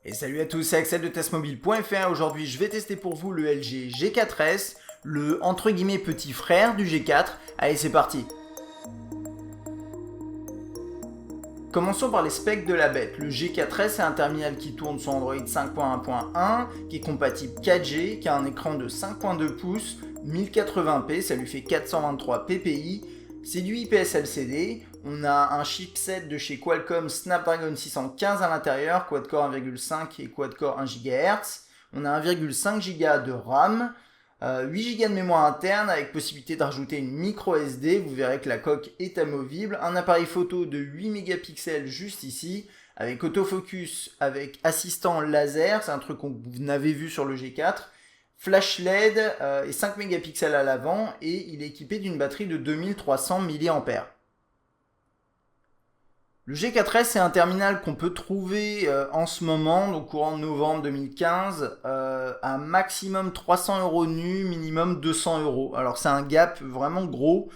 Et salut à tous, c'est Axel de testmobile.fr. Aujourd'hui, je vais tester pour vous le LG G4S, le entre guillemets petit frère du G4. Allez, c'est parti. Commençons par les specs de la bête. Le G4S est un terminal qui tourne sur Android 5.1.1, qui est compatible 4G, qui a un écran de 5.2 pouces, 1080p, ça lui fait 423 ppi. C'est du IPS LCD. On a un chipset de chez Qualcomm Snapdragon 615 à l'intérieur, quad-core 1,5 et quad-core 1 GHz. On a 1,5 Go de RAM, 8 Go de mémoire interne avec possibilité de rajouter une micro SD. Vous verrez que la coque est amovible. Un appareil photo de 8 mégapixels juste ici, avec autofocus, avec assistant laser, c'est un truc qu'on avait vu sur le G4. Flash LED et 5 mégapixels à l'avant, et il est équipé d'une batterie de 2300 mAh. Le G4S, c'est un terminal qu'on peut trouver en ce moment, donc courant de novembre 2015, à maximum 300 € nu, minimum 200 €. Alors c'est un gap vraiment gros.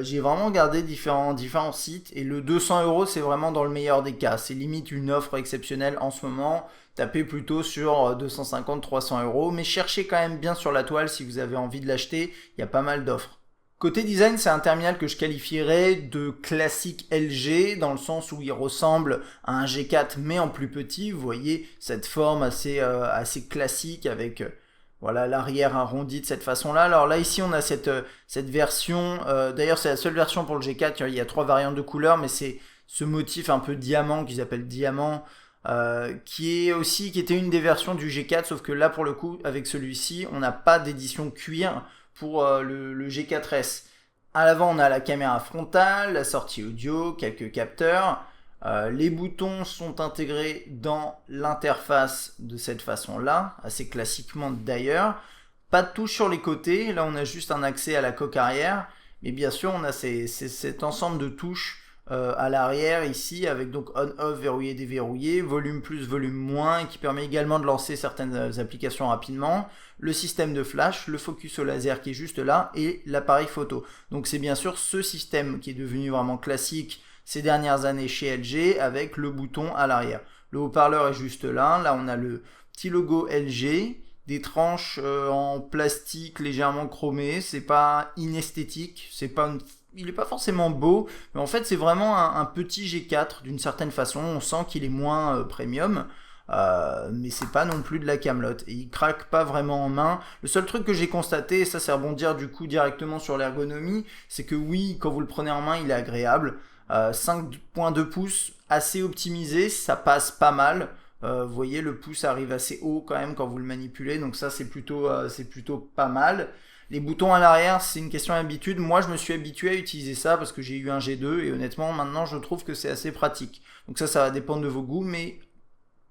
J'ai vraiment regardé différents sites, et le 200 € c'est vraiment dans le meilleur des cas. C'est limite une offre exceptionnelle en ce moment. Tapez plutôt sur 250-300 €, mais cherchez quand même bien sur la toile si vous avez envie de l'acheter. Il y a pas mal d'offres. Côté design, c'est un terminal que je qualifierais de classique LG, dans le sens où il ressemble à un G4 mais en plus petit. Vous voyez cette forme assez classique avec voilà, l'arrière arrondi de cette façon-là. Alors là, ici, on a cette version, d'ailleurs c'est la seule version pour le G4, il y a 3 variantes de couleurs, mais c'est ce motif un peu diamant qu'ils appellent diamant, qui était une des versions du G4, sauf que là, pour le coup, avec celui-ci, on n'a pas d'édition cuir pour le G4S. À l'avant, on a la caméra frontale, la sortie audio, quelques capteurs. Les boutons sont intégrés dans l'interface de cette façon-là, assez classiquement d'ailleurs. Pas de touche sur les côtés, là on a juste un accès à la coque arrière. Mais bien sûr, on a cet ensemble de touches à l'arrière ici, avec donc on-off, verrouillé, déverrouillé, volume plus, volume moins, et qui permet également de lancer certaines applications rapidement. Le système de flash, le focus au laser qui est juste là, et l'appareil photo. Donc c'est bien sûr ce système qui est devenu vraiment classique ces dernières années chez LG, avec le bouton à l'arrière. Le haut-parleur est juste là. Là on a le petit logo LG, des tranches en plastique légèrement chromé. C'est pas inesthétique, il n'est pas forcément beau, mais en fait c'est vraiment un petit G4 d'une certaine façon. On sent qu'il est moins premium, mais c'est pas non plus de la camelote, et il craque pas vraiment en main. Le seul truc que j'ai constaté, et ça c'est rebondir du coup directement sur l'ergonomie, c'est que oui, quand vous le prenez en main, il est agréable. 5.2 pouces, assez optimisé, ça passe pas mal. Vous voyez, le pouce arrive assez haut quand même quand vous le manipulez, donc ça c'est plutôt pas mal. Les boutons à l'arrière, c'est une question d'habitude. Moi, je me suis habitué à utiliser ça parce que j'ai eu un G2, et honnêtement, maintenant, je trouve que c'est assez pratique. Donc ça va dépendre de vos goûts, mais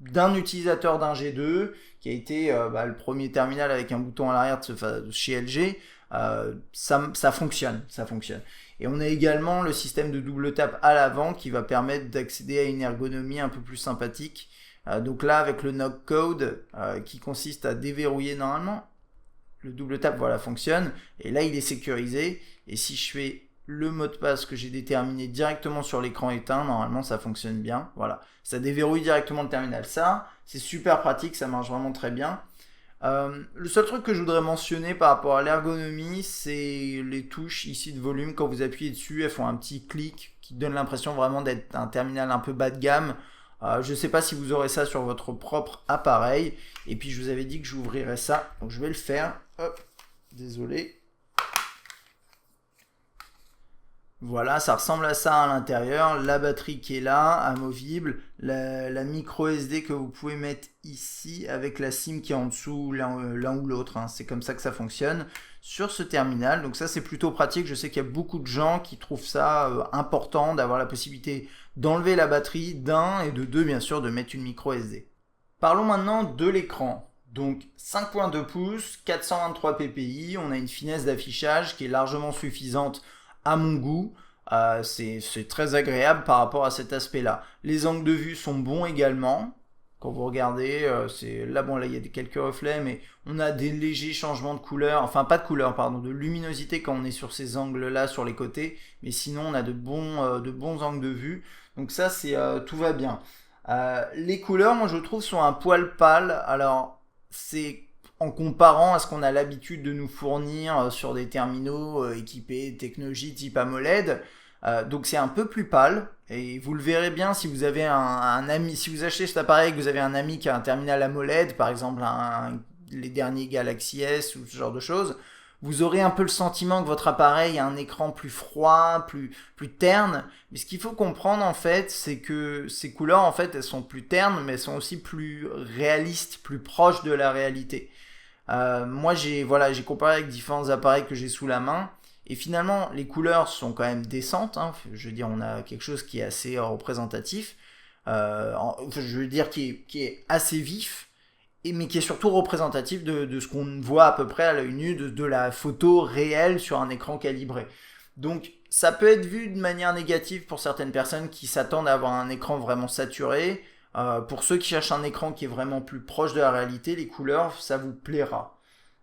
d'un utilisateur d'un G2 qui a été le premier terminal avec un bouton à l'arrière de chez LG, ça fonctionne. Et on a également le système de double tap à l'avant qui va permettre d'accéder à une ergonomie un peu plus sympathique. Donc là, avec le knock code qui consiste à déverrouiller normalement, le double tap, voilà, fonctionne, et là il est sécurisé, et si je fais le mot de passe que j'ai déterminé directement sur l'écran éteint, normalement ça fonctionne bien. Voilà, ça déverrouille directement le terminal. Ça, c'est super pratique, ça marche vraiment très bien. Le seul truc que je voudrais mentionner par rapport à l'ergonomie, c'est les touches ici de volume. Quand vous appuyez dessus, elles font un petit clic qui donne l'impression vraiment d'être un terminal un peu bas de gamme. Je ne sais pas si vous aurez ça sur votre propre appareil. Et puis je vous avais dit que j'ouvrirais ça, donc je vais le faire. Hop, désolé. Voilà, ça ressemble à ça à l'intérieur. La batterie qui est là, amovible. La micro SD que vous pouvez mettre ici avec la SIM qui est en dessous, l'un ou l'autre, hein. C'est comme ça que ça fonctionne sur ce terminal. Donc ça, c'est plutôt pratique. Je sais qu'il y a beaucoup de gens qui trouvent ça important d'avoir la possibilité d'enlever la batterie d'un, et de deux, bien sûr, de mettre une micro SD. Parlons maintenant de l'écran. Donc 5.2 pouces, 423 ppi, on a une finesse d'affichage qui est largement suffisante à mon goût. C'est très agréable par rapport à cet aspect-là. Les angles de vue sont bons également. Quand vous regardez, là il y a quelques reflets, mais on a des légers changements de couleur, enfin pas de couleur, pardon, de luminosité quand on est sur ces angles-là sur les côtés, mais sinon on a de bons angles de vue. Donc ça, tout va bien. Les couleurs, moi je trouve, sont un poil pâles. Alors, c'est en comparant à ce qu'on a l'habitude de nous fournir sur des terminaux équipés de technologie type AMOLED. Donc c'est un peu plus pâle. Et vous le verrez bien si vous avez un ami, si vous achetez cet appareil, que vous avez un ami qui a un terminal AMOLED, par exemple les derniers Galaxy S ou ce genre de choses, vous aurez un peu le sentiment que votre appareil a un écran plus froid, plus terne. Mais ce qu'il faut comprendre en fait, c'est que ces couleurs en fait, elles sont plus ternes, mais elles sont aussi plus réalistes, plus proches de la réalité. Moi, j'ai comparé avec différents appareils que j'ai sous la main. Et finalement, les couleurs sont quand même décentes, hein. Je veux dire, on a quelque chose qui est assez représentatif. Je veux dire, qui est assez vif, mais qui est surtout représentatif de ce qu'on voit à peu près à l'œil nu, de la photo réelle sur un écran calibré. Donc, ça peut être vu de manière négative pour certaines personnes qui s'attendent à avoir un écran vraiment saturé. Pour ceux qui cherchent un écran qui est vraiment plus proche de la réalité, les couleurs, ça vous plaira.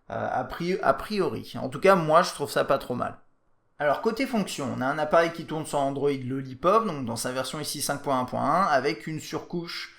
A priori. En tout cas, moi, je trouve ça pas trop mal. Alors, côté fonction, on a un appareil qui tourne sur Android Lollipop, donc dans sa version ici 5.1.1, avec une surcouche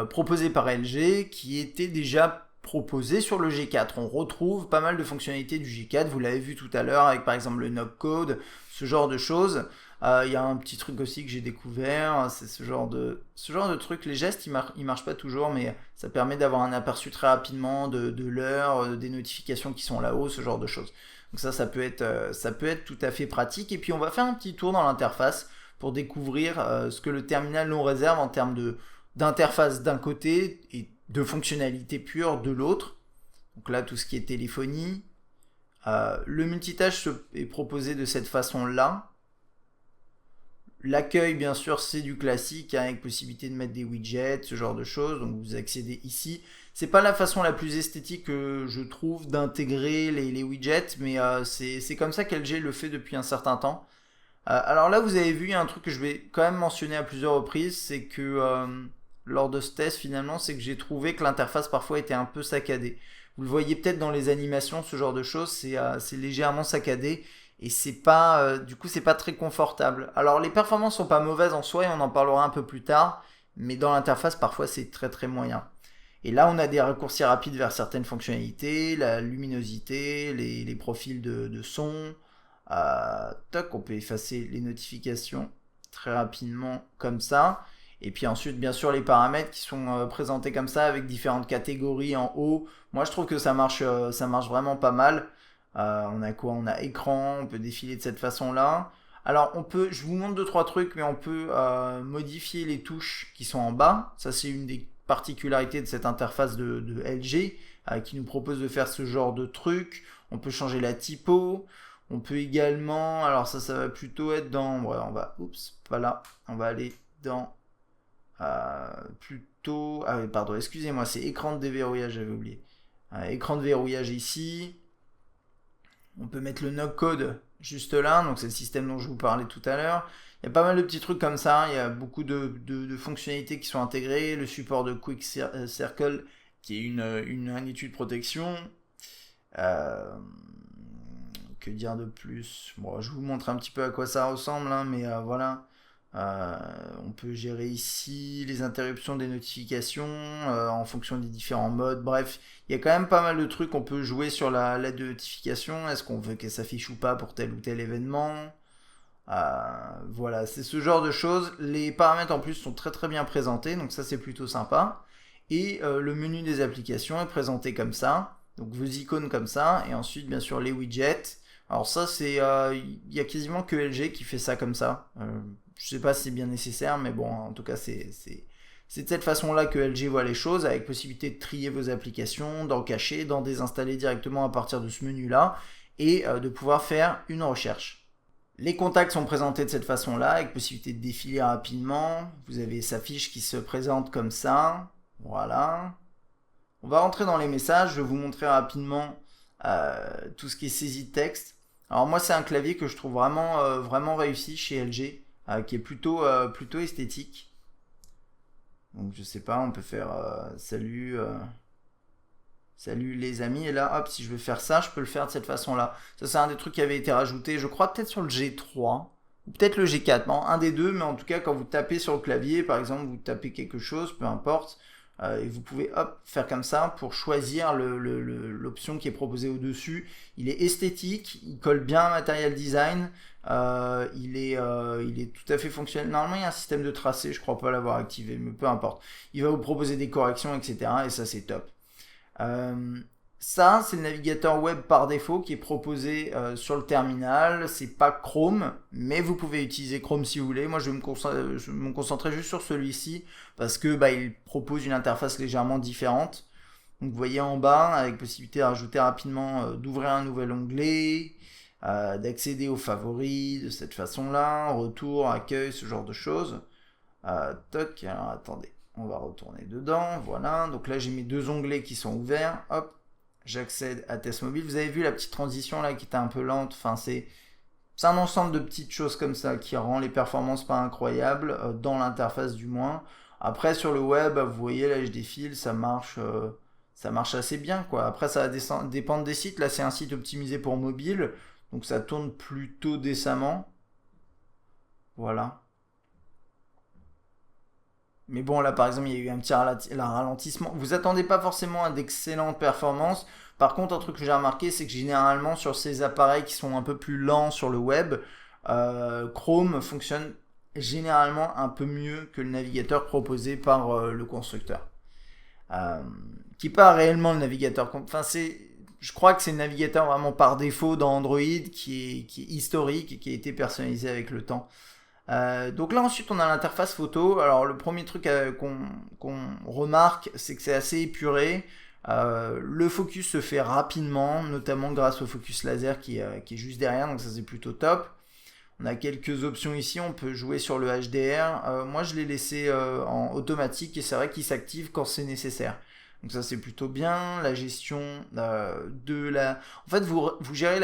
proposée par LG qui était déjà proposée sur le G4. On retrouve pas mal de fonctionnalités du G4, vous l'avez vu tout à l'heure avec par exemple le knock code, ce genre de choses. Il y a un petit truc aussi que j'ai découvert, c'est ce genre de truc. Les gestes, ils marchent pas toujours, mais ça permet d'avoir un aperçu très rapidement de l'heure, des notifications qui sont là-haut, ce genre de choses. Donc ça peut être tout à fait pratique. Et puis on va faire un petit tour dans l'interface pour découvrir ce que le terminal nous réserve en termes d'interface d'un côté et de fonctionnalité pure de l'autre. Donc là, tout ce qui est téléphonie. Le multitâche est proposé de cette façon-là. L'accueil, bien sûr, c'est du classique, hein, avec possibilité de mettre des widgets, ce genre de choses. Donc vous accédez ici. C'est pas la façon la plus esthétique que je trouve d'intégrer les widgets, mais c'est comme ça qu'LG le fait depuis un certain temps. Alors là, vous avez vu, il y a un truc que je vais quand même mentionner à plusieurs reprises, c'est que lors de ce test, finalement, c'est que j'ai trouvé que l'interface parfois était un peu saccadée. Vous le voyez peut-être dans les animations, ce genre de choses, c'est légèrement saccadé et du coup, c'est pas très confortable. Alors les performances sont pas mauvaises en soi et on en parlera un peu plus tard, mais dans l'interface, parfois, c'est très très moyen. Et là, on a des raccourcis rapides vers certaines fonctionnalités, la luminosité, les profils de son. Toc, on peut effacer les notifications très rapidement comme ça. Et puis ensuite, bien sûr, les paramètres qui sont présentés comme ça avec différentes catégories en haut. Moi, je trouve que ça marche vraiment pas mal. On a quoi? On a écran, on peut défiler de cette façon-là. Alors, je vous montre deux trois trucs, mais on peut modifier les touches qui sont en bas. Ça, c'est une des particularités de cette interface de LG qui nous propose de faire ce genre de truc. On peut changer la typo. On peut également, alors ça va plutôt être dans, ouais, oups, pas là, on va aller dans plutôt, ah oui, pardon, excusez-moi, c'est écran de déverrouillage, j'avais oublié. Écran de verrouillage ici. On peut mettre le knock code juste là, donc c'est le système dont je vous parlais tout à l'heure. Il y a pas mal de petits trucs comme ça, il y a beaucoup de fonctionnalités qui sont intégrées, le support de Quick Circle qui est une étude de protection. Que dire de plus? Bon, je vous montre un petit peu à quoi ça ressemble, hein, mais voilà. On peut gérer ici les interruptions des notifications en fonction des différents modes. Bref, il y a quand même pas mal de trucs. On peut jouer sur l'aide de notification. Est-ce qu'on veut qu'elle s'affiche ou pas pour tel ou tel événement? Voilà, c'est ce genre de choses. Les paramètres en plus sont très très bien présentés, donc ça c'est plutôt sympa. Et le menu des applications est présenté comme ça. Donc vos icônes comme ça, et ensuite bien sûr les widgets. Alors ça c'est, il y a quasiment que LG qui fait ça comme ça. Je sais pas si c'est bien nécessaire, mais bon, en tout cas c'est de cette façon-là que LG voit les choses, avec possibilité de trier vos applications, d'en cacher, d'en désinstaller directement à partir de ce menu-là, et de pouvoir faire une recherche. Les contacts sont présentés de cette façon-là, avec possibilité de défiler rapidement. Vous avez sa fiche qui se présente comme ça. Voilà. On va rentrer dans les messages. Je vais vous montrer rapidement tout ce qui est saisie de texte. Alors moi, c'est un clavier que je trouve vraiment réussi chez LG, qui est plutôt esthétique. Donc je sais pas, on peut faire salut les amis, et là hop, si je veux faire ça, je peux le faire de cette façon là. Ça c'est un des trucs qui avait été rajouté, je crois peut-être sur le G3, ou peut-être le G4, non, un des deux, mais en tout cas, quand vous tapez sur le clavier, par exemple, vous tapez quelque chose, peu importe, et vous pouvez hop, faire comme ça pour choisir l'option qui est proposée au-dessus. Il est esthétique, il colle bien à Material Design, il est tout à fait fonctionnel. Normalement, il y a un système de tracé, je crois pas l'avoir activé, mais peu importe. Il va vous proposer des corrections, etc. Et ça, c'est top. Euh, Ça, c'est le navigateur web par défaut qui est proposé sur le terminal. C'est pas Chrome, mais vous pouvez utiliser Chrome si vous voulez. Moi, je vais me concentrer juste sur celui-ci parce que il propose une interface légèrement différente. Donc, vous voyez en bas, avec possibilité de rajouter rapidement, d'ouvrir un nouvel onglet, d'accéder aux favoris de cette façon-là, retour, accueil, ce genre de choses. Toc, alors attendez, on va retourner dedans, voilà. Donc là, j'ai mes deux onglets qui sont ouverts. Hop, j'accède à Test Mobile. Vous avez vu la petite transition là qui était un peu lente. Enfin, c'est un ensemble de petites choses comme ça qui rend les performances pas incroyables, dans l'interface du moins. Après, sur le web, vous voyez là, je défile, ça marche assez bien quoi. Après, ça va dépendre des sites. Là, c'est un site optimisé pour mobile, donc ça tourne plutôt décemment. Voilà. Mais bon, là, par exemple, il y a eu un petit ralentissement. Vous attendez pas forcément à d'excellentes performances. Par contre, un truc que j'ai remarqué, c'est que généralement, sur ces appareils qui sont un peu plus lents sur le web, Chrome fonctionne généralement un peu mieux que le navigateur proposé par le constructeur. Euh, qui n'est pas réellement le navigateur. Enfin, je crois que c'est le navigateur vraiment par défaut dans Android qui est historique et qui a été personnalisé avec le temps. Donc là ensuite on a l'interface photo. Alors le premier truc qu'on remarque, c'est que c'est assez épuré. Le focus se fait rapidement, notamment grâce au focus laser qui est juste derrière, donc ça c'est plutôt top. On a quelques options ici, on peut jouer sur le HDR. Moi je l'ai laissé en automatique et c'est vrai qu'il s'active quand c'est nécessaire. Donc ça c'est plutôt bien. La gestion de la... En fait vous gérez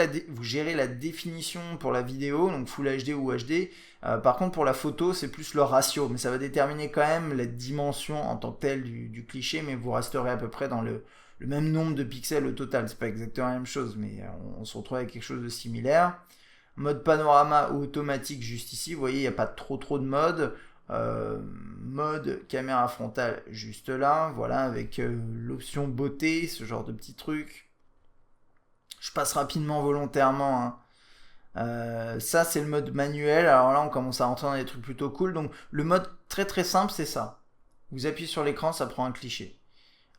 la définition pour la vidéo, donc Full HD ou HD. Par contre pour la photo c'est plus le ratio, mais ça va déterminer quand même la dimension en tant que telle du cliché, mais vous resterez à peu près dans le même nombre de pixels au total. C'est pas exactement la même chose, mais on se retrouve avec quelque chose de similaire. Mode panorama ou automatique juste ici, vous voyez il n'y a pas trop de modes. Mode caméra frontale juste là, voilà, avec l'option beauté, ce genre de petits trucs. Je passe rapidement volontairement, hein. Ça c'est le mode manuel. Alors là on commence à rentrer dans des trucs plutôt cool. Donc le mode très très simple c'est ça. Vous appuyez sur l'écran, ça prend un cliché.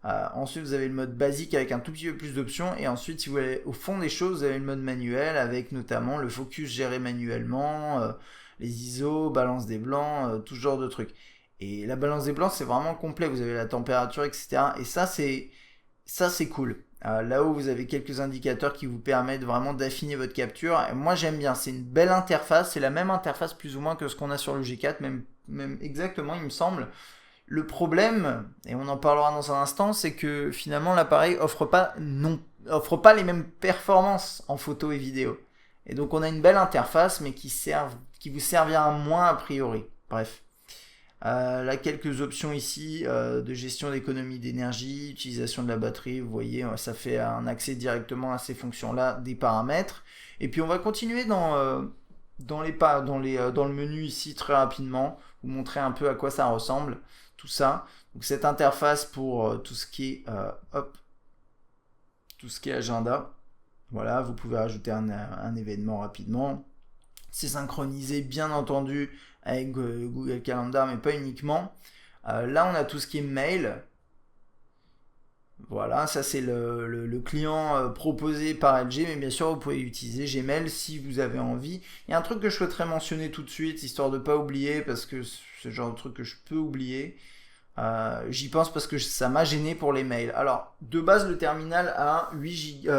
Ensuite vous avez le mode basique avec un tout petit peu plus d'options. Et ensuite si vous allez au fond des choses, vous avez le mode manuel avec notamment le focus géré manuellement, les ISO, balance des blancs, tout ce genre de trucs. Et la balance des blancs c'est vraiment complet. Vous avez la température, etc. Et ça c'est cool. Là-haut, vous avez quelques indicateurs qui vous permettent vraiment d'affiner votre capture. Et moi, j'aime bien. C'est une belle interface. C'est la même interface plus ou moins que ce qu'on a sur le G4, même exactement, il me semble. Le problème, et on en parlera dans un instant, c'est que finalement, l'appareil offre pas les mêmes performances en photo et vidéo. Et donc, on a une belle interface, mais qui vous servira moins a priori. Bref. Là, quelques options ici de gestion d'économie d'énergie, utilisation de la batterie. Vous voyez, ça fait un accès directement à ces fonctions-là, des paramètres. Et puis, on va continuer dans le menu ici très rapidement, vous montrer un peu à quoi ça ressemble, tout ça. Donc, cette interface pour tout ce qui est agenda. Voilà, vous pouvez rajouter un événement rapidement. C'est synchronisé, bien entendu, avec Google Calendar, mais pas uniquement. Là, on a tout ce qui est mail. Voilà, ça c'est le client proposé par LG, mais bien sûr, vous pouvez utiliser Gmail si vous avez envie. Il y a un truc que je souhaiterais mentionner tout de suite, histoire de ne pas oublier, parce que c'est le genre de truc que je peux oublier. J'y pense parce que ça m'a gêné pour les mails. Alors, de base, le terminal a 8 Go.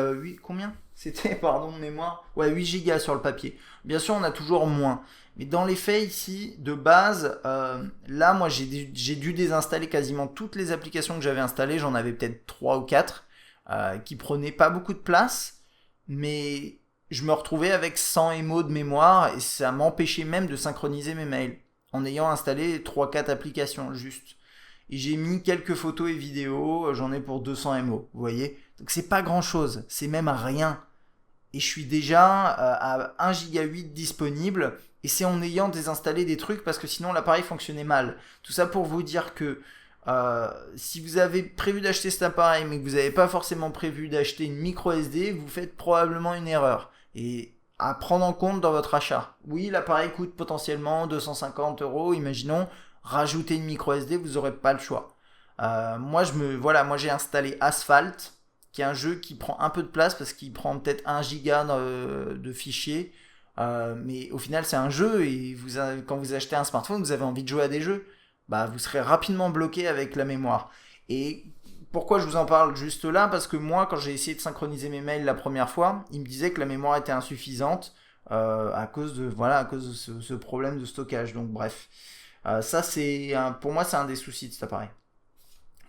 Combien c'était, pardon, de mémoire? Ouais, 8 Go sur le papier. Bien sûr, on a toujours moins. Mais dans les faits, ici, de base, là, moi, j'ai dû désinstaller quasiment toutes les applications que j'avais installées. J'en avais peut-être 3 ou 4 qui prenaient pas beaucoup de place. Mais je me retrouvais avec 100 MO de mémoire et ça m'empêchait même de synchroniser mes mails en ayant installé 3-4 applications juste. Et j'ai mis quelques photos et vidéos, j'en ai pour 200 MO, vous voyez. Donc c'est pas grand chose, c'est même rien. Et je suis déjà à 1,8 Go disponible et c'est en ayant désinstallé des trucs parce que sinon l'appareil fonctionnait mal. Tout ça pour vous dire que si vous avez prévu d'acheter cet appareil mais que vous n'avez pas forcément prévu d'acheter une micro SD, vous faites probablement une erreur. Et à prendre en compte dans votre achat. Oui, l'appareil coûte potentiellement 250 euros, imaginons, rajouter une micro SD, vous n'aurez pas le choix. Moi j'ai installé Asphalt, qui est un jeu qui prend un peu de place parce qu'il prend peut-être 1 giga de fichiers. Mais au final, c'est un jeu et quand vous achetez un smartphone, vous avez envie de jouer à des jeux. Bah, vous serez rapidement bloqué avec la mémoire. Et pourquoi je vous en parle juste là? Parce que moi, quand j'ai essayé de synchroniser mes mails la première fois, il me disait que la mémoire était insuffisante à cause de ce problème de stockage. Donc bref, pour moi, c'est un des soucis de cet appareil.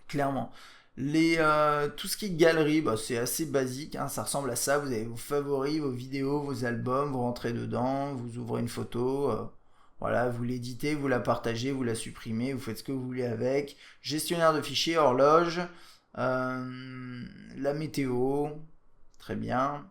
Clairement. Tout ce qui est galerie, bah, c'est assez basique, hein, ça ressemble à ça. Vous avez vos favoris, vos vidéos, vos albums, vous rentrez dedans, vous ouvrez une photo, voilà, vous l'éditez, vous la partagez, vous la supprimez, vous faites ce que vous voulez avec. Gestionnaire de fichiers, horloge, la météo, très bien.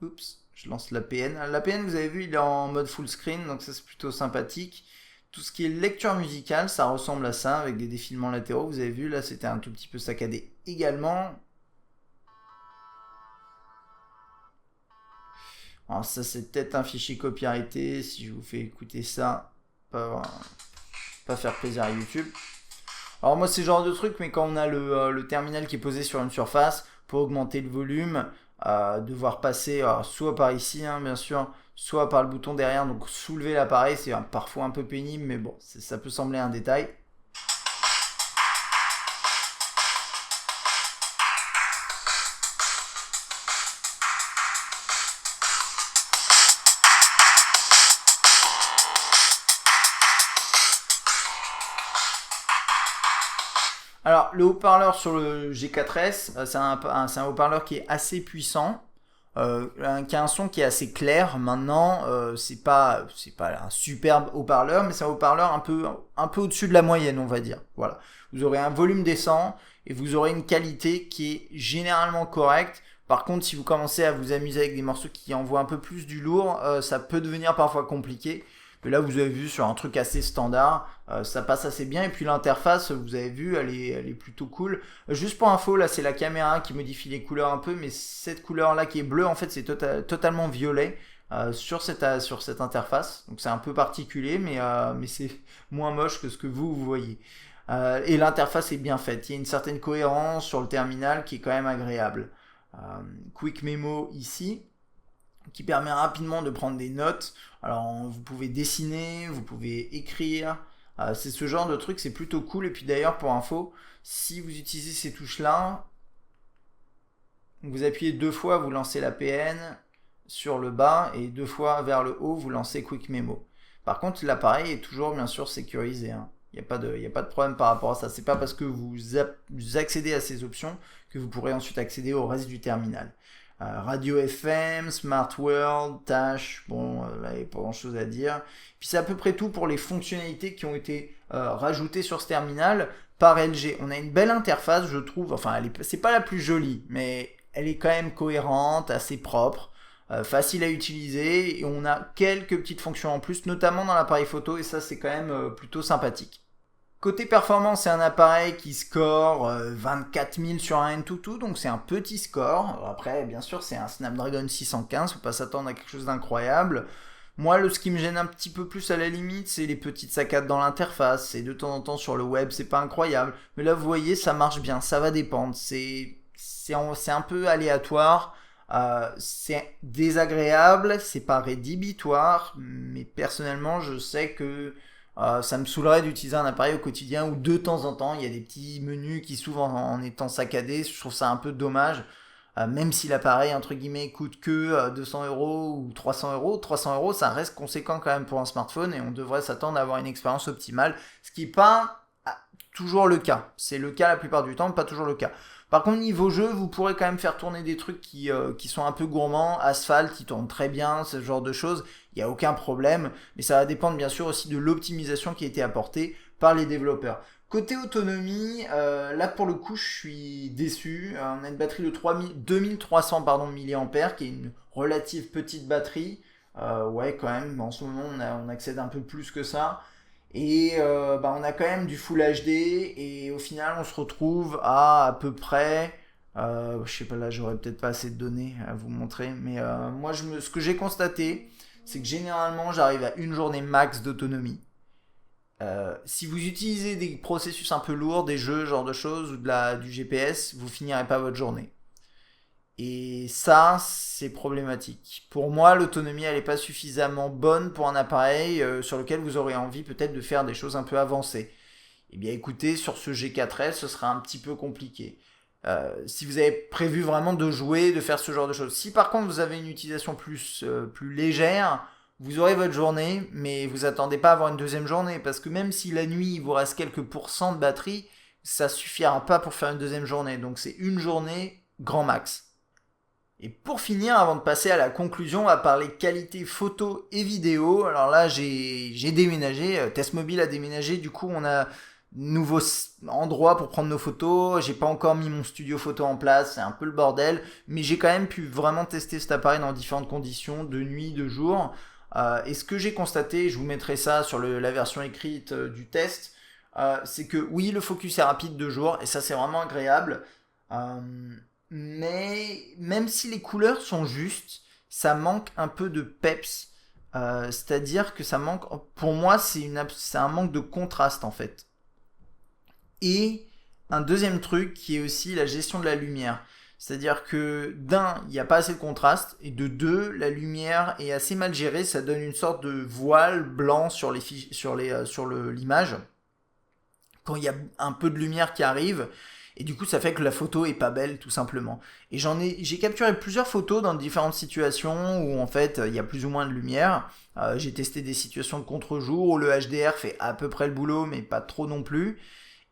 Oups, je lance l'APN. L'APN, vous avez vu, il est en mode full screen, donc ça c'est plutôt sympathique. Tout ce qui est lecture musicale, ça ressemble à ça, avec des défilements latéraux. Vous avez vu, là, c'était un tout petit peu saccadé également. Alors ça, c'est peut-être un fichier copyrighté. Si je vous fais écouter ça, pas faire plaisir à YouTube. Alors moi, c'est le genre de truc, mais quand on a le terminal qui est posé sur une surface, pour augmenter le volume, devoir passer soit par ici, hein, bien sûr, soit par le bouton derrière, donc soulever l'appareil, c'est parfois un peu pénible, mais bon, ça peut sembler un détail. Alors, le haut-parleur sur le G4S, c'est un haut-parleur qui est assez puissant, qui a un son qui est assez clair. Maintenant, c'est pas un superbe haut-parleur, mais c'est un haut-parleur un peu au-dessus de la moyenne, on va dire. Voilà. Vous aurez un volume décent et vous aurez une qualité qui est généralement correcte. Par contre, si vous commencez à vous amuser avec des morceaux qui envoient un peu plus du lourd, ça peut devenir parfois compliqué. Mais là, vous avez vu sur un truc assez standard, ça passe assez bien. Et puis l'interface, vous avez vu, elle est plutôt cool. Juste pour info, là, c'est la caméra qui modifie les couleurs un peu, mais cette couleur-là qui est bleue, en fait, c'est totalement violet sur cette interface. Donc c'est un peu particulier, mais c'est moins moche que ce que vous voyez. Et l'interface est bien faite. Il y a une certaine cohérence sur le terminal qui est quand même agréable. Quick Memo ici, qui permet rapidement de prendre des notes. Alors vous pouvez dessiner, vous pouvez écrire, c'est ce genre de truc, c'est plutôt cool. Et puis d'ailleurs pour info, si vous utilisez ces touches là, vous appuyez 2 fois, vous lancez la PN sur le bas et 2 fois vers le haut, vous lancez Quick Memo. Par contre l'appareil est toujours bien sûr sécurisé, hein. Il n'y a pas de problème par rapport à ça. C'est pas parce que vous accédez à ces options que vous pourrez ensuite accéder au reste du terminal. Radio FM, Smart World, Tâches, bon, là il n'y a pas grand chose à dire. Puis c'est à peu près tout pour les fonctionnalités qui ont été rajoutées sur ce terminal par LG. On a une belle interface, je trouve. Enfin, c'est pas la plus jolie, mais elle est quand même cohérente, assez propre, facile à utiliser. Et on a quelques petites fonctions en plus, notamment dans l'appareil photo, et ça c'est quand même plutôt sympathique. Côté performance, c'est un appareil qui score 24 000 sur un Antutu, donc c'est un petit score. Après, bien sûr, c'est un Snapdragon 615, faut pas s'attendre à quelque chose d'incroyable. Moi, ce qui me gêne un petit peu plus à la limite, c'est les petites saccades dans l'interface. C'est de temps en temps sur le web, c'est pas incroyable. Mais là, vous voyez, ça marche bien, ça va dépendre. C'est un peu aléatoire. C'est désagréable, c'est pas rédhibitoire, mais personnellement, je sais que ça me saoulerait d'utiliser un appareil au quotidien où de temps en temps il y a des petits menus qui s'ouvrent en étant saccadés. Je trouve ça un peu dommage. Même si l'appareil entre guillemets coûte que 200 euros ou 300 euros, 300 euros ça reste conséquent quand même pour un smartphone et on devrait s'attendre à avoir une expérience optimale, ce qui n'est pas toujours le cas. C'est le cas la plupart du temps, pas toujours le cas. Par contre, niveau jeu, vous pourrez quand même faire tourner des trucs qui sont un peu gourmands. Asphalt, qui tourne très bien, ce genre de choses. Il n'y a aucun problème. Mais ça va dépendre bien sûr aussi de l'optimisation qui a été apportée par les développeurs. Côté autonomie, là pour le coup, je suis déçu. On a une batterie de 2300 mAh, qui est une relative petite batterie. Ouais, quand même, en ce moment on accède un peu plus que ça. Et on a quand même du Full HD et au final on se retrouve à peu près, je sais pas là j'aurais peut-être pas assez de données à vous montrer, mais moi ce que j'ai constaté c'est que généralement j'arrive à une journée max d'autonomie. Si vous utilisez des processus un peu lourds, des jeux, ce genre de choses, ou du GPS, vous finirez pas votre journée. Et ça, c'est problématique. Pour moi, l'autonomie, elle n'est pas suffisamment bonne pour un appareil sur lequel vous aurez envie peut-être de faire des choses un peu avancées. Eh bien écoutez, sur ce G4S, ce sera un petit peu compliqué. Si vous avez prévu vraiment de jouer, de faire ce genre de choses. Si par contre vous avez une utilisation plus légère, vous aurez votre journée, mais vous attendez pas à avoir une deuxième journée, parce que même si la nuit il vous reste quelques pourcents de batterie, ça suffira pas pour faire une deuxième journée. Donc c'est une journée grand max. Et pour finir, avant de passer à la conclusion, on va parler qualité photo et vidéo. Alors là, j'ai déménagé, Test Mobile a déménagé, du coup on a nouveau endroit pour prendre nos photos. J'ai pas encore mis mon studio photo en place, c'est un peu le bordel, mais j'ai quand même pu vraiment tester cet appareil dans différentes conditions, de nuit, de jour. Et ce que j'ai constaté, je vous mettrai ça sur la version écrite du test, c'est que oui, le focus est rapide de jour, et ça c'est vraiment agréable. Euh, mais même si les couleurs sont justes, ça manque un peu de peps. C'est-à-dire que ça manque, pour moi, c'est un manque de contraste en fait. Et un deuxième truc qui est aussi la gestion de la lumière. C'est-à-dire que d'un, il n'y a pas assez de contraste, et de deux, la lumière est assez mal gérée, ça donne une sorte de voile blanc sur l'image quand il y a un peu de lumière qui arrive. Et du coup, ça fait que la photo est pas belle, tout simplement. Et j'ai capturé plusieurs photos dans différentes situations où en fait il y a plus ou moins de lumière. J'ai testé des situations de contre-jour où le HDR fait à peu près le boulot, mais pas trop non plus.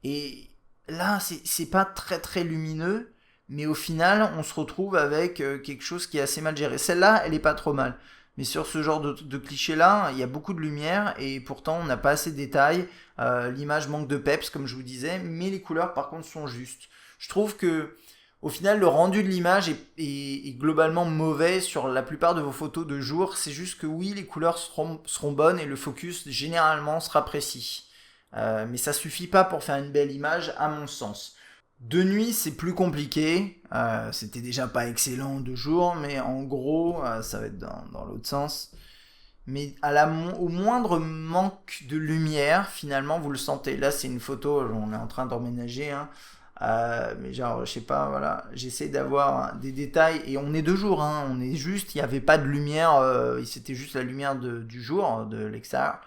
Et là, c'est pas très très lumineux, mais au final, on se retrouve avec quelque chose qui est assez mal géré. Celle-là, elle est pas trop mal. Mais sur ce genre de cliché-là, il y a beaucoup de lumière et pourtant on n'a pas assez de détails. L'image manque de peps, comme je vous disais, mais les couleurs par contre sont justes. Je trouve que au final, le rendu de l'image est globalement mauvais sur la plupart de vos photos de jour. C'est juste que oui, les couleurs seront bonnes et le focus généralement sera précis. Mais ça suffit pas pour faire une belle image, à mon sens. De nuit, c'est plus compliqué. C'était déjà pas excellent de jour, mais en gros, ça va être dans l'autre sens. Mais au moindre manque de lumière, finalement, vous le sentez. Là, c'est une photo, on est en train d'emménager, hein. Mais genre, je sais pas, voilà, j'essaie d'avoir des détails et on est de jour, hein, on est juste, il n'y avait pas de lumière, c'était juste la lumière du jour, de l'extérieur.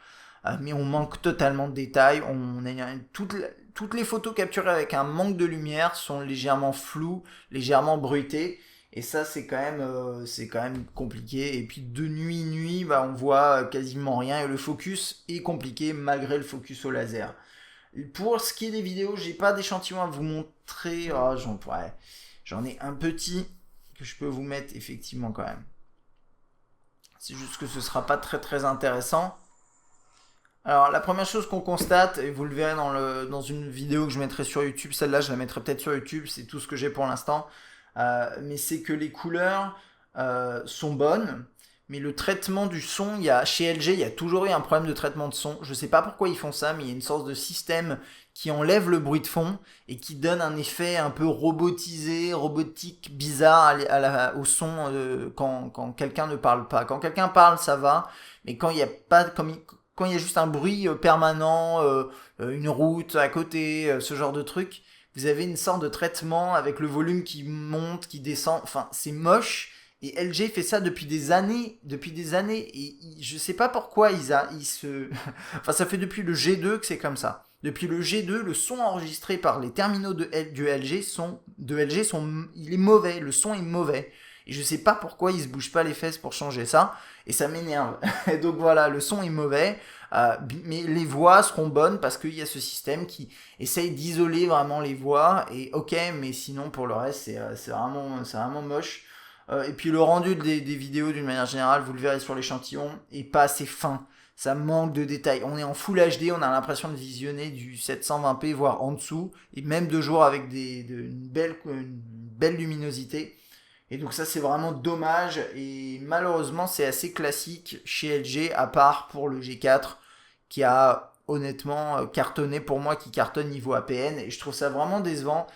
Mais on manque totalement de détails. Toutes les photos capturées avec un manque de lumière sont légèrement floues, légèrement bruitées. Et ça, c'est quand même compliqué. Et puis de nuit, on voit quasiment rien. Et le focus est compliqué malgré le focus au laser. Pour ce qui est des vidéos, j'ai pas d'échantillon à vous montrer. Oh, j'en ai un petit que je peux vous mettre effectivement quand même. C'est juste que ce sera pas très très intéressant. Alors, la première chose qu'on constate, et vous le verrez dans une vidéo que je mettrai sur YouTube, celle-là je la mettrai peut-être sur YouTube, c'est tout ce que j'ai pour l'instant, mais c'est que les couleurs sont bonnes, mais le traitement du son, chez LG, il y a toujours eu un problème de traitement de son. Je ne sais pas pourquoi ils font ça, mais il y a une sorte de système qui enlève le bruit de fond et qui donne un effet un peu robotisé, robotique, bizarre au son quand quelqu'un ne parle pas. Quand quelqu'un parle, ça va, mais quand il n'y a pas, quand il y a juste un bruit permanent, une route à côté, ce genre de truc, vous avez une sorte de traitement avec le volume qui monte, qui descend. Enfin, c'est moche. Et LG fait ça depuis des années. Et je sais pas pourquoi enfin, ça fait depuis le G2 que c'est comme ça. Depuis le G2, le son enregistré par les terminaux du LG il est mauvais. Le son est mauvais. Et je sais pas pourquoi ils se bougent pas les fesses pour changer ça. Et ça m'énerve. Donc voilà, le son est mauvais. Mais les voix seront bonnes parce qu'il y a ce système qui essaye d'isoler vraiment les voix. Et ok, mais sinon pour le reste, c'est vraiment moche. Et puis le rendu des vidéos d'une manière générale, vous le verrez sur l'échantillon, est pas assez fin. Ça manque de détails. On est en Full HD, on a l'impression de visionner du 720p, voire en dessous, et même de jour avec une belle luminosité. Et donc ça c'est vraiment dommage et malheureusement c'est assez classique chez LG à part pour le G4 qui a honnêtement cartonné pour moi, qui cartonne niveau APN et je trouve ça vraiment décevant.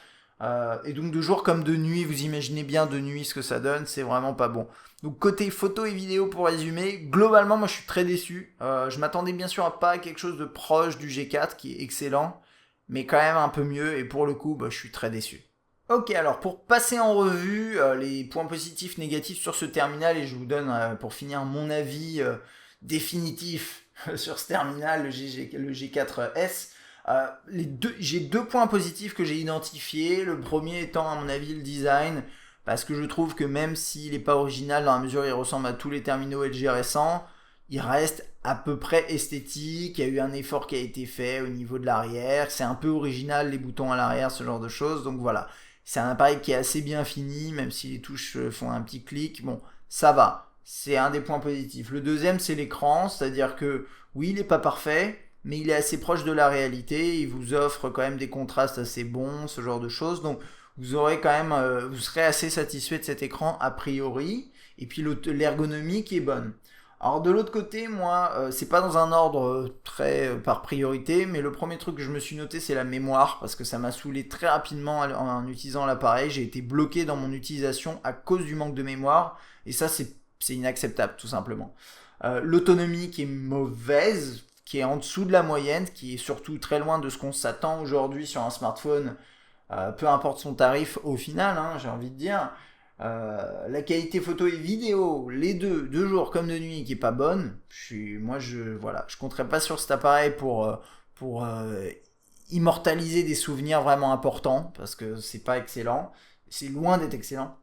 Et donc de jour comme de nuit, vous imaginez bien de nuit ce que ça donne, c'est vraiment pas bon. Donc côté photo et vidéo pour résumer, globalement moi je suis très déçu. Je m'attendais bien sûr à pas quelque chose de proche du G4 qui est excellent, mais quand même un peu mieux et pour le coup bah, je suis très déçu. Ok, alors pour passer en revue les points positifs, négatifs sur ce terminal, et je vous donne pour finir mon avis définitif sur ce terminal, le G4S. J'ai deux points positifs que j'ai identifiés. Le premier étant à mon avis le design, parce que je trouve que même s'il n'est pas original dans la mesure où il ressemble à tous les terminaux LG récents, il reste à peu près esthétique. Il y a eu un effort qui a été fait au niveau de l'arrière. C'est un peu original les boutons à l'arrière, ce genre de choses. Donc voilà, c'est un appareil qui est assez bien fini, même si les touches font un petit clic. Bon, ça va. C'est un des points positifs. Le deuxième, c'est l'écran, c'est-à-dire que oui, il n'est pas parfait, mais il est assez proche de la réalité. Il vous offre quand même des contrastes assez bons, ce genre de choses. Donc vous aurez quand même, vous serez assez satisfait de cet écran a priori. Et puis l'ergonomie qui est bonne. Alors de l'autre côté, moi, c'est pas dans un ordre très par priorité, mais le premier truc que je me suis noté, c'est la mémoire, parce que ça m'a saoulé très rapidement en utilisant l'appareil. J'ai été bloqué dans mon utilisation à cause du manque de mémoire, et ça, c'est inacceptable, tout simplement. L'autonomie qui est mauvaise, qui est en dessous de la moyenne, qui est surtout très loin de ce qu'on s'attend aujourd'hui sur un smartphone, peu importe son tarif au final, hein, j'ai envie de dire. La qualité photo et vidéo, les deux, de jour comme de nuit, qui est pas bonne. Je compterais pas sur cet appareil pour immortaliser des souvenirs vraiment importants parce que c'est pas excellent, c'est loin d'être excellent.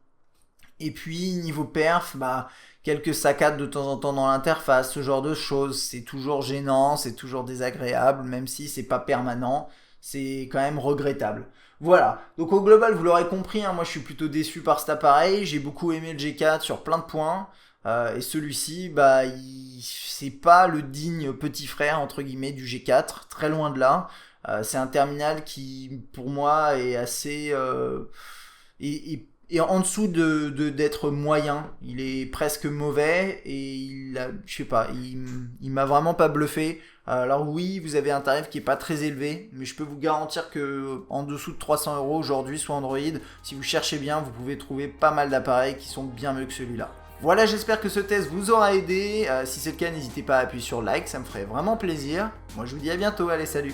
Et puis niveau perf, bah quelques saccades de temps en temps dans l'interface, ce genre de choses, c'est toujours gênant, c'est toujours désagréable, même si c'est pas permanent, c'est quand même regrettable. Voilà, donc au global, vous l'aurez compris, hein, moi je suis plutôt déçu par cet appareil, j'ai beaucoup aimé le G4 sur plein de points, et celui-ci, bah, c'est pas le digne petit frère, entre guillemets, du G4, très loin de là. C'est un terminal qui, pour moi, est assez... et en dessous d'être moyen, il est presque mauvais et je sais pas, il m'a vraiment pas bluffé. Alors oui, vous avez un tarif qui est pas très élevé, mais je peux vous garantir que en dessous de 300 euros aujourd'hui sur Android, si vous cherchez bien, vous pouvez trouver pas mal d'appareils qui sont bien mieux que celui-là. Voilà, j'espère que ce test vous aura aidé. Si c'est le cas, n'hésitez pas à appuyer sur like, ça me ferait vraiment plaisir. Moi je vous dis à bientôt, allez salut.